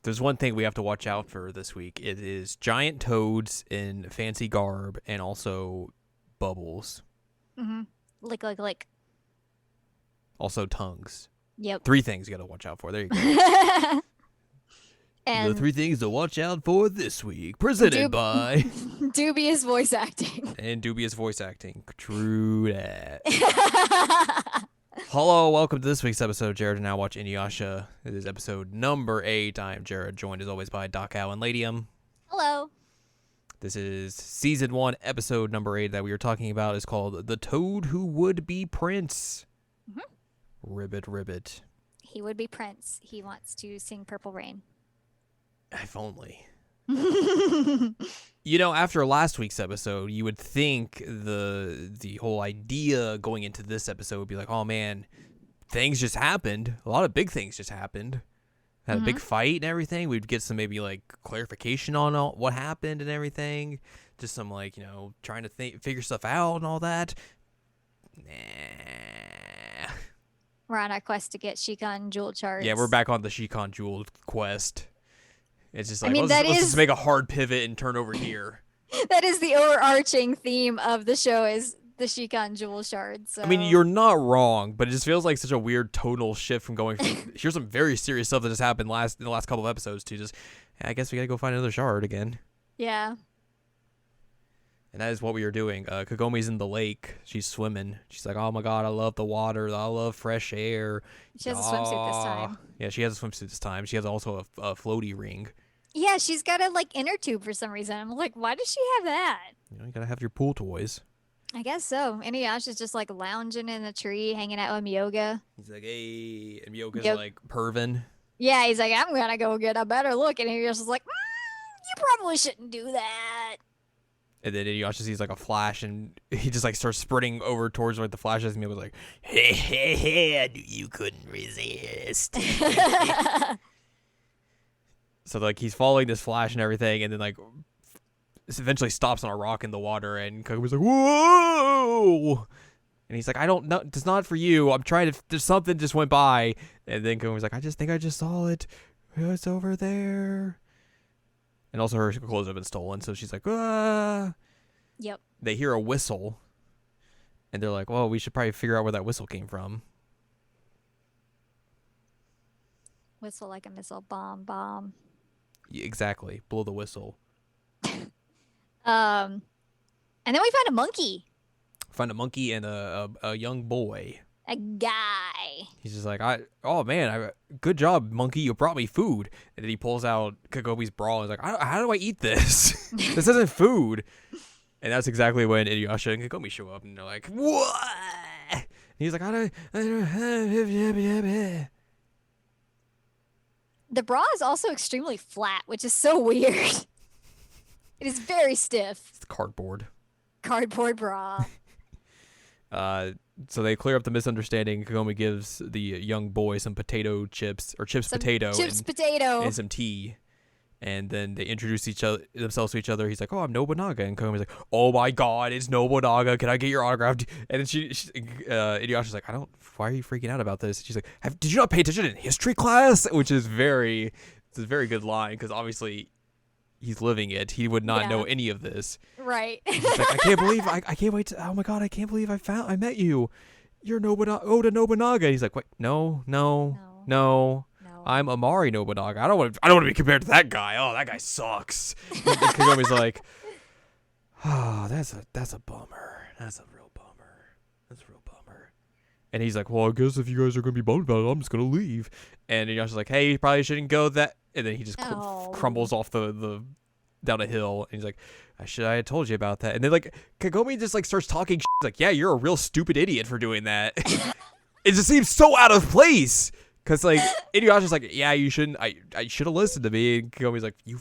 There's one thing we have to watch out for this week. It is giant toads in fancy garb and also bubbles. Mm-hmm. Lick. Also tongues. Yep. 3 things you got to watch out for. There you go. And the 3 things to watch out for this week. Presented by... dubious voice acting. And dubious voice acting. True that. Hello, welcome to this week's episode of Jared and Now Watch Inuyasha. It is episode number 8. I am Jared, joined as always by Doc Al and Ladium. Hello. This is season 1, episode number 8 that we were talking about. Is called The Toad Who Would Be Prince. Mm-hmm. Ribbit. He would be Prince. He wants to sing Purple Rain. If only. You know, after last week's episode, you would think the whole idea going into this episode would be like, oh man, things just happened. A lot of big things just happened. Had a big fight and everything. We'd get some maybe like clarification on what happened and everything. Just some like, trying to figure stuff out and all that. Nah. We're on our quest to get Shikon jewel charts. Yeah, we're back on the Shikon jewel quest. It's just like, let's just make a hard pivot and turn over here. That is the overarching theme of the show, is the Shikon jewel shards. So. I mean, you're not wrong, but it just feels like such a weird tonal shift from going from here's some very serious stuff that just happened in the last couple of episodes to just, I guess we gotta go find another shard again. Yeah. And that is what we are doing. Kagomi's in the lake. She's swimming. She's like, oh my god, I love the water. I love fresh air. She has a swimsuit this time. Yeah, she has a swimsuit this time. She has also a floaty ring. Yeah, she's got a inner tube for some reason. I'm like, why does she have that? You gotta have your pool toys. I guess so. Inuyasha's just lounging in a tree, hanging out with Myoga. He's like, hey, and Myoga's like pervin. Yeah, he's like, I'm gonna go get a better look, and Inuyasha's like, you probably shouldn't do that. And then Inuyasha sees a flash, and he just starts sprinting over towards the flashes, and Myoga's like, hey, I knew you couldn't resist. So he's following this flash and everything, and then eventually stops on a rock in the water, and Kagomi's like, whoa! And he's like, I don't know, it's not for you. I'm trying to, there's something just went by. And then Kagomi's like, I just think I just saw it. It's over there. And also her clothes have been stolen, so she's like, ah. Yep. They hear a whistle, and they're like, well, we should probably figure out where that whistle came from. Whistle like a missile, bomb. Exactly. Blow the whistle. And then we find a monkey. Find a monkey and a young boy. A guy. He's just like, good job, monkey. You brought me food. And then he pulls out Kagomi's bra and is like, how do I eat this? This isn't food. And that's exactly when Inuyasha and Kagomi show up, and they're like, what? And he's like, I don't. The bra is also extremely flat, which is so weird. It is very stiff. It's cardboard. Cardboard bra. So they clear up the misunderstanding. Kagomi gives the young boy some potato chips, or potato, and some tea. And then they introduce themselves to each other. He's like, oh, I'm Nobunaga. And Kagomi's like, oh my god, it's Nobunaga. Can I get your autograph? And then Inuyasha's like, why are you freaking out about this? She's like, did you not pay attention in history class? Which is it's a very good line, because obviously he's living it. He would not know any of this. Right. He's like, I can't believe, I can't wait to, oh my god, I can't believe I met you. You're Oda Nobunaga. He's like, wait, no. I'm Amari Nobunaga. I don't want to be compared to that guy. Oh, that guy sucks. And Kagomi's like, oh, that's a bummer. That's a real bummer. And he's like, well, I guess if you guys are going to be bummed about it, I'm just going to leave. And Inuyasha's like, hey, you probably shouldn't go that. And then he just crumbles off the down a hill. And he's like, I had told you about that. And then Kagomi just starts talking shit. He's like, yeah, you're a real stupid idiot for doing that. It just seems so out of place. Because, Inuyasha's like, yeah, you shouldn't, I should have listened to me. And Kagomi's like, you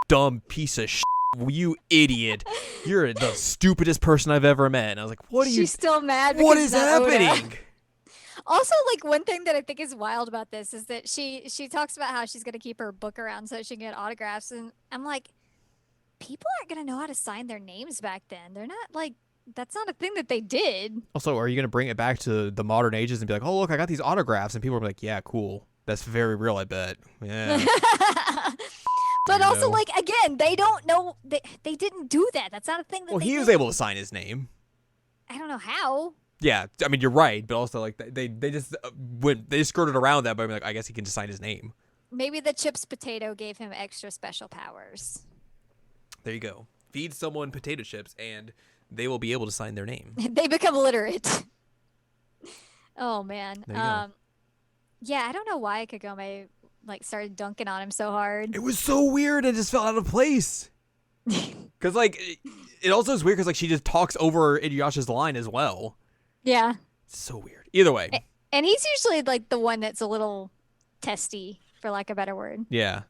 dumb piece of shit. You idiot. You're the stupidest person I've ever met. And I was like, what are you? She's still mad because what is happening? Oda. Also, one thing that I think is wild about this is that she talks about how she's going to keep her book around so she can get autographs. And I'm like, people aren't going to know how to sign their names back then. They're not, that's not a thing that they did. Also, are you going to bring it back to the modern ages and be like, oh, look, I got these autographs? And people are like, yeah, cool. That's very real, I bet. Yeah. But also, Weirdo. like, again, they don't know. They didn't do that. That's not a thing that Well, they he was did. able to sign his name. I don't know how. Yeah, I mean, you're right, but also, like, they just they just skirted around that, but I mean, like, I guess he can just sign his name. Maybe the chips potato gave him extra special powers. There you go. Feed someone potato chips, and they will be able to sign their name. They become literate. Oh man. There you go. Yeah, I don't know why Kagome like started dunking on him so hard. It was so weird. It just fell out of place. Because, like, it also is weird because, like, she just talks over Inuyasha's line as well. Yeah. It's so weird. Either way. And he's usually like the one that's a little testy, for lack of a better word. Yeah.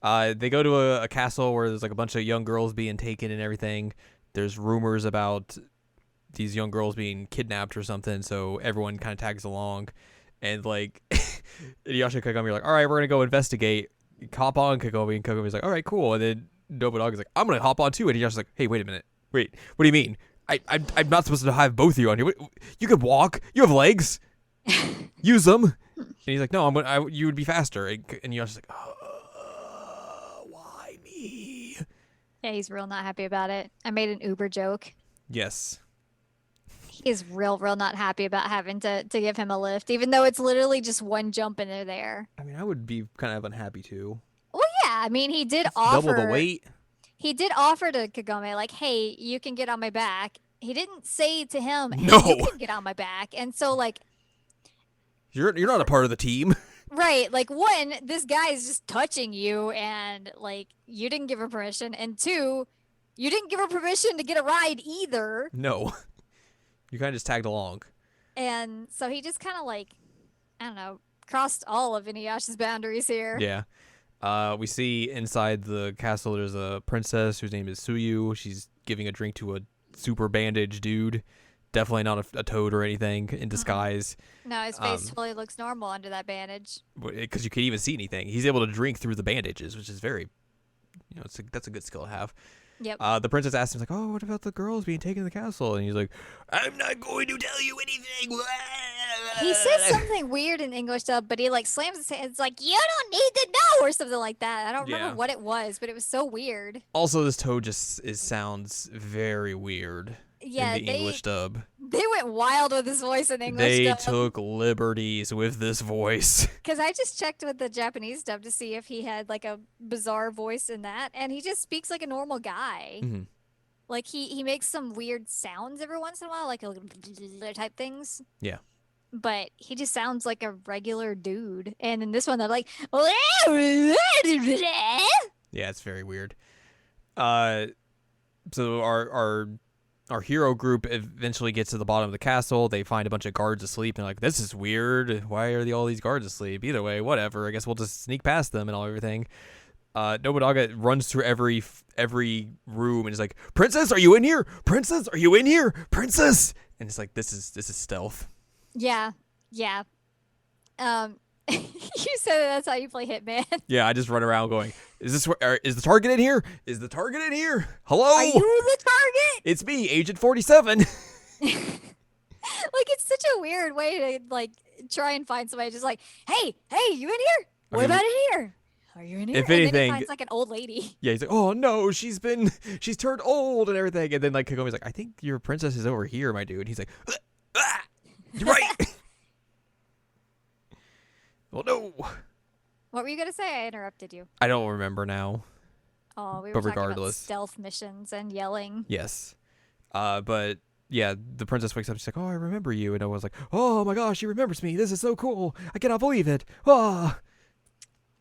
They go to a castle where there's, like, a bunch of young girls being taken and everything. There's rumors about these young girls being kidnapped or something, so everyone kind of tags along. And, like, Inuyasha and Kagome are like, all right, we're going to go investigate. Hop on, Kagome. And Kagome's like, all right, cool. And then Nobunaga's like, I'm going to hop on too. And Inuyasha's like, hey, wait a minute. Wait, what do you mean? I'm not supposed to have both of you on here. You could walk. You have legs. Use them. And he's like, no, you would be faster. And Inuyasha's like, why me? Yeah, he's real not happy about it. I made an Uber joke. Yes. He is real not happy about having to give him a lift, even though it's literally just one jump and they're there. I mean, I would be kind of unhappy too. Well, yeah, I mean, he did offer Double the weight. He did offer to Kagome, like, hey, you can get on my back. He didn't say to him, hey, No. you can get on my back. And so, like, You're not a part of the team. right, like, one, this guy is just touching you, and, like, you didn't give him permission. And two, you didn't give her permission to get a ride either. No. You kind of just tagged along. And so he just kind of, like, I don't know, crossed all of Inuyasha's boundaries here. Yeah. We see inside the castle there's a princess whose name is Suyu. She's giving a drink to a super bandaged dude. Definitely not a toad or anything in disguise. No, his face totally looks normal under that bandage. Because you can't even see anything. He's able to drink through the bandages, which is very, that's a good skill to have. Yep. The princess asks him, like, oh, what about the girls being taken to the castle? And he's like, I'm not going to tell you anything. He says something weird in English dub, but he like slams his hands. It's like, you don't need to know, or something like that. I don't remember what it was, but it was so weird. Also, this toad just sounds very weird in the English dub. They went wild with his voice in English They dub. took liberties with this voice. Because I just checked with the Japanese dub to see if he had like a bizarre voice in that, and he just speaks like a normal guy. Mm-hmm. Like he makes some weird sounds every once in a while, like a type things. Yeah. But he just sounds like a regular dude. And in this one, they're like, yeah, it's very weird. So our hero group eventually gets to the bottom of the castle. They find a bunch of guards asleep and like, this is weird. Why are all these guards asleep? Either way, whatever. I guess we'll just sneak past them and everything. Nobunaga runs through every room and is like, Princess, are you in here? Princess, are you in here? Princess. And it's like, this is stealth. Yeah. You said that's how you play Hitman. Yeah, I just run around going, is the target in here? Is the target in here? Hello? Are you the target? It's me, Agent 47. Like, it's such a weird way to like try and find somebody. Just like, hey, you in here? What about in here? Are you in here? If and anything, then he finds like an old lady. Yeah, he's like, oh no, she's turned old and everything. And then like Kagome's like, I think your princess is over here, my dude. And he's like, you're right. Well, no. What were you gonna say? I interrupted you. I don't remember now. Oh, we were But talking regardless. about stealth missions and yelling. Yes. But yeah, the princess wakes up. She's like, oh, I remember you. And I was like, oh my gosh, she remembers me. This is so cool. I cannot believe it. Ah.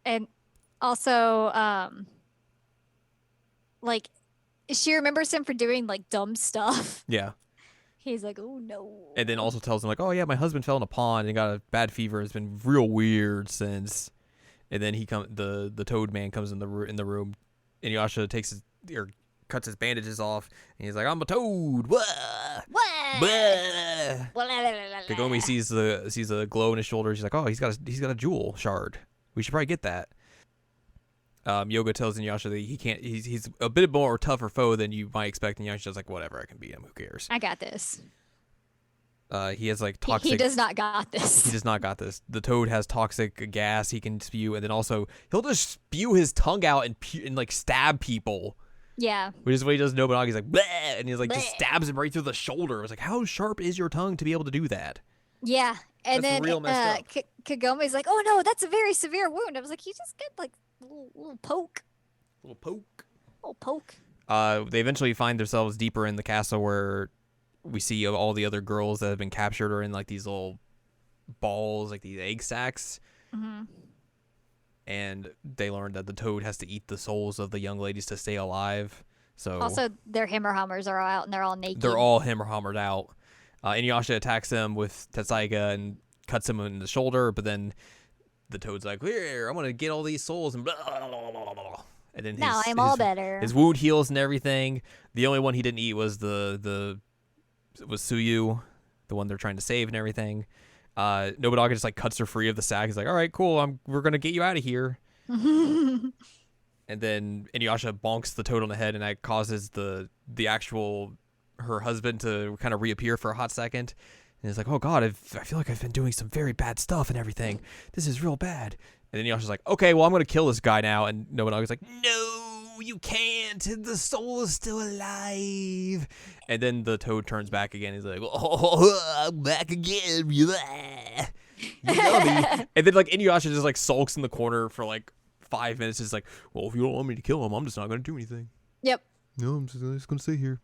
And also, like, she remembers him for doing like dumb stuff. Yeah. He's like, oh no. And then also tells him like, oh yeah, my husband fell in a pond and got a bad fever. It's been real weird since. And then the toad man comes in the room. And Inuyasha cuts his bandages off, and he's like, I'm a toad. Wah! Wah! Kagome sees the glow in his shoulder. She's like, oh, he's got a jewel shard. We should probably get that. Yoga tells Inuyasha that he can't. He's a bit more tougher foe than you might expect. And Inuyasha's like, whatever, I can beat him. Who cares? I got this. He has like He toxic. does not got this. He does not got this. The toad has toxic gas he can spew, and then also he'll just spew his tongue out and like stab people. Yeah. Which is what he does. Nobunaga. He's like, bleh, and he's like just Bleh. stabs him right through the shoulder. It was like, how sharp is your tongue to be able to do that? Yeah. And That's then real messed up. Kagome's like, oh no, that's a very severe wound. I was like, he just got like a little poke. Little poke. Little poke. They eventually find themselves deeper in the castle where we see all the other girls that have been captured are in like these little balls, like these egg sacs. Mm-hmm. And they learn that the toad has to eat the souls of the young ladies to stay alive. So Also, their Hammerhammers are all out and they're all naked. they're all hammered out. Inuyasha attacks them with Tetsaiga and cuts him in the shoulder, but then the toad's like, here, I'm going to get all these souls and blah, blah, blah, blah, blah. And then now I'm all better. His wound heals and everything. The only one he didn't eat was was Suyu, the one they're trying to save and everything. Nobunaga just like cuts her free of the sack. He's like, all right, cool. We're going to get you out of here. And then Inuyasha bonks the toad on the head, and that causes the actual her husband to kind of reappear for a hot second. And he's like, oh God, I feel like I've been doing some very bad stuff and everything. This is real bad. And then Inuyasha's like, okay, well, I'm going to kill this guy now. And Nobunaga's like, no, you can't. The soul is still alive. And then the toad turns back again. He's like, oh, I'm back again. You know me. And then like Inuyasha just like sulks in the corner for like 5 minutes. It's like, well, if you don't want me to kill him, I'm just not going to do anything. Yep. No, I'm just going to stay here.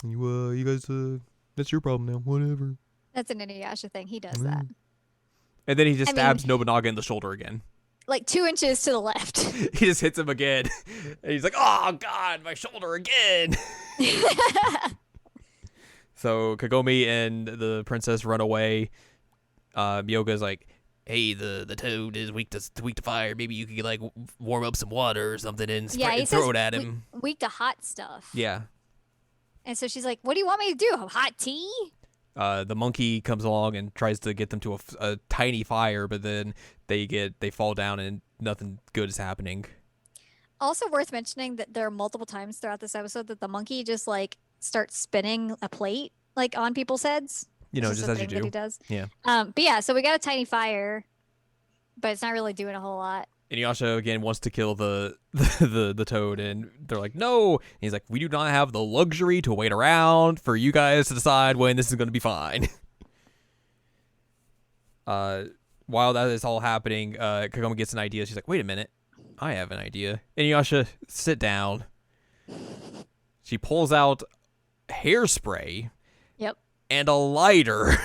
You guys, that's your problem now. Whatever. That's an Inuyasha thing. He does that. And then he just stabs Nobunaga in the shoulder again. Like 2 inches to the left. He just hits him again. And he's like, oh, God, my shoulder again. So Kagome and the princess run away. Myoga's like, hey, the toad is weak to fire. Maybe you could like warm up some water or something and, and throw it at him. Weak to hot stuff. Yeah. And so she's like, what do you want me to do? Hot tea? The monkey comes along and tries to get them to a tiny fire, but then they fall down and nothing good is happening. Also worth mentioning that there are multiple times throughout this episode that the monkey just like starts spinning a plate like on people's heads. You know, just as you do. That he does. Yeah. But yeah, so we got a tiny fire, but it's not really doing a whole lot. Inuyasha again wants to kill the toad, and they're like, no. And he's like, we do not have the luxury to wait around for you guys to decide when this is going to be fine. While that is all happening, Kagome gets an idea. She's like, wait a minute, I have an idea. Inuyasha, sit down. She pulls out hairspray. Yep. And a lighter.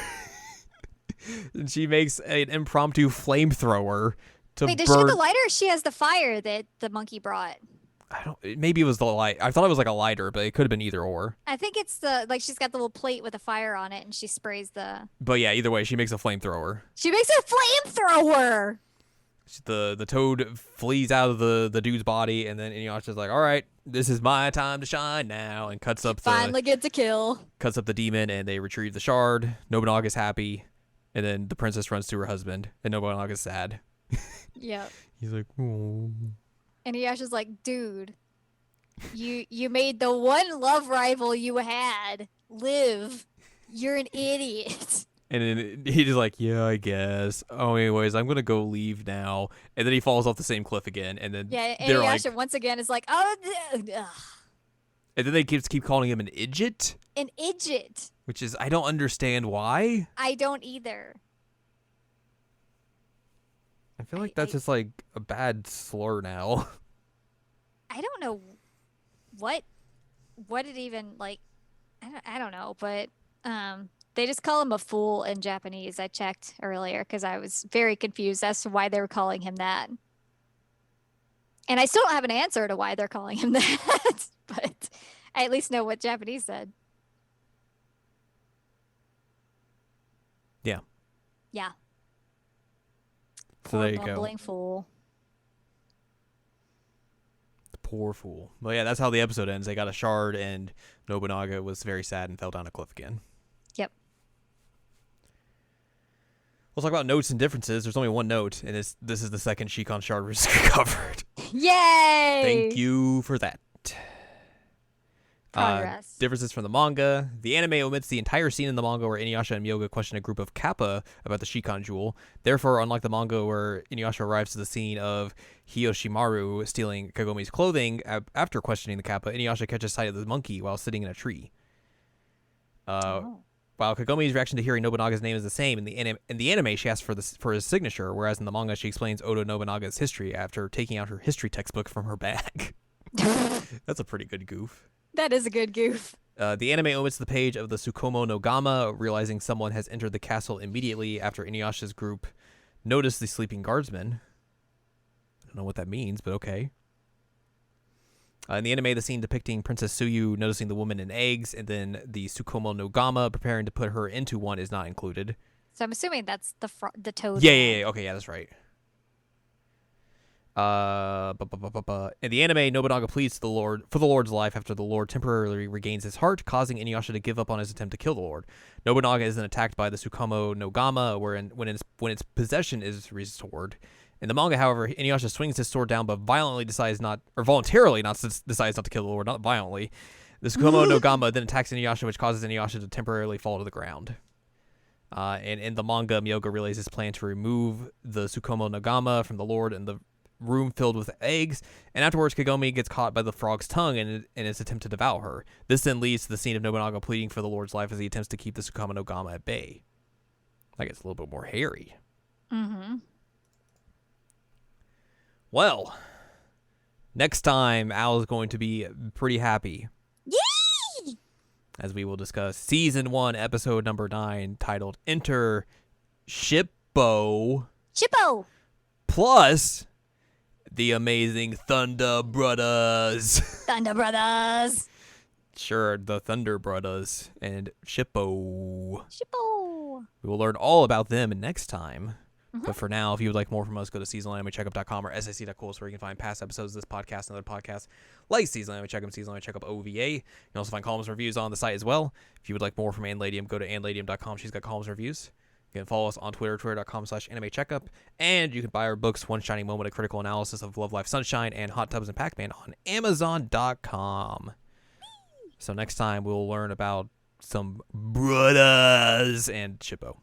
And she makes an impromptu flamethrower. Wait, does she have the lighter or she has the fire that the monkey brought? Maybe it was the light. I thought it was like a lighter, but it could have been either or. I think it's she's got the little plate with a fire on it and she sprays the... But yeah, either way, she makes a flamethrower. She makes a flamethrower! The toad flees out of the dude's body, and then Inuyasha's like, all right, this is my time to shine now, and finally gets a kill. Cuts up the demon, and they retrieve the shard. Nobunaga's happy, and then the princess runs to her husband, and Nobunaga's sad. Yep. He's like, oh. And Inuyasha's like, dude, you made the one love rival you had live. You're an idiot. And then he's just like, yeah, I guess. Oh, anyways, I'm going to go leave now. And then he falls off the same cliff again. And then and Inuyasha once again is like, oh, ugh. And then they keep calling him an idjit. An idjit. Which is, I don't understand why. I don't either. I feel like that's just like a bad slur now. I don't know what it even like. I don't know, but they just call him a fool in Japanese. I checked earlier because I was very confused as to why they were calling him that, and I still don't have an answer to why they're calling him that. But I at least know what Japanese said. Yeah. Yeah. So there you go. Bumbling fool. The poor fool. Well, yeah, that's how the episode ends. They got a shard, and Nobunaga was very sad and fell down a cliff again. Yep. We'll talk about notes and differences. There's only one note, and this is the second Shikon shard we've covered. Yay! Thank you for that. Progress. Differences from the manga. The anime omits the entire scene in the manga where Inuyasha and Myoga question a group of Kappa about the Shikan jewel. Therefore, unlike the manga where Inuyasha arrives to the scene of Hiyoshimaru stealing Kagomi's clothing after questioning the Kappa, Inuyasha catches sight of the monkey while sitting in a tree. While Kagomi's reaction to hearing Nobunaga's name is the same, in the anime she asks for his signature, whereas in the manga she explains Oda Nobunaga's history after taking out her history textbook from her bag. That's a pretty good goof. That is a good goof. The anime omits the page of the Tsukumo no Gama, realizing someone has entered the castle immediately after Inuyasha's group noticed the sleeping guardsman. I don't know what that means, but okay. In the anime, the scene depicting Princess Suyu noticing the woman in eggs and then the Tsukumo no Gama preparing to put her into one is not included. So I'm assuming that's the toad. Yeah. Okay, yeah, that's right. In the anime, Nobunaga pleads for the Lord's life after the Lord temporarily regains his heart, causing Inuyasha to give up on his attempt to kill the Lord. Nobunaga is then attacked by the Tsukumo no Gama, when its possession is restored. In the manga, however, Inuyasha swings his sword down, but voluntarily decides not to kill the Lord, not violently. The Tsukumo no Gama then attacks Inuyasha, which causes Inuyasha to temporarily fall to the ground. And in the manga, Myoga relays his plan to remove the Tsukumo no Gama from the Lord in the room filled with eggs, and afterwards Kagomi gets caught by the frog's tongue in its attempt to devour her. This then leads to the scene of Nobunaga pleading for the Lord's life as he attempts to keep the Tsukumo no Gama at bay. That gets a little bit more hairy. Mm-hmm. Well, next time Al is going to be pretty happy. Yay! As we will discuss Season 1, Episode number 9, titled Enter Shippo. Plus the amazing Thunder Brothers. Thunder Brothers. Sure, the Thunder Brothers and Shippo. We will learn all about them next time. But for now, if you would like more from us, go to seasonalanimeCheckup.com or sic.cool, where you can find past episodes of this podcast and other podcasts like Seasonal Anime Checkup, Seasonal Anime Checkup OVA. You can also find columns and reviews on the site as well. If you would like more from Ann Ladium, go to AnnLadium.com. She's got columns and reviews. You can follow us on Twitter, twitter.com/animecheckup. And you can buy our books, One Shining Moment, A Critical Analysis of Love, Life, Sunshine, and Hot Tubs and Pac-Man on Amazon.com. So next time, we'll learn about some brothers and Shippo.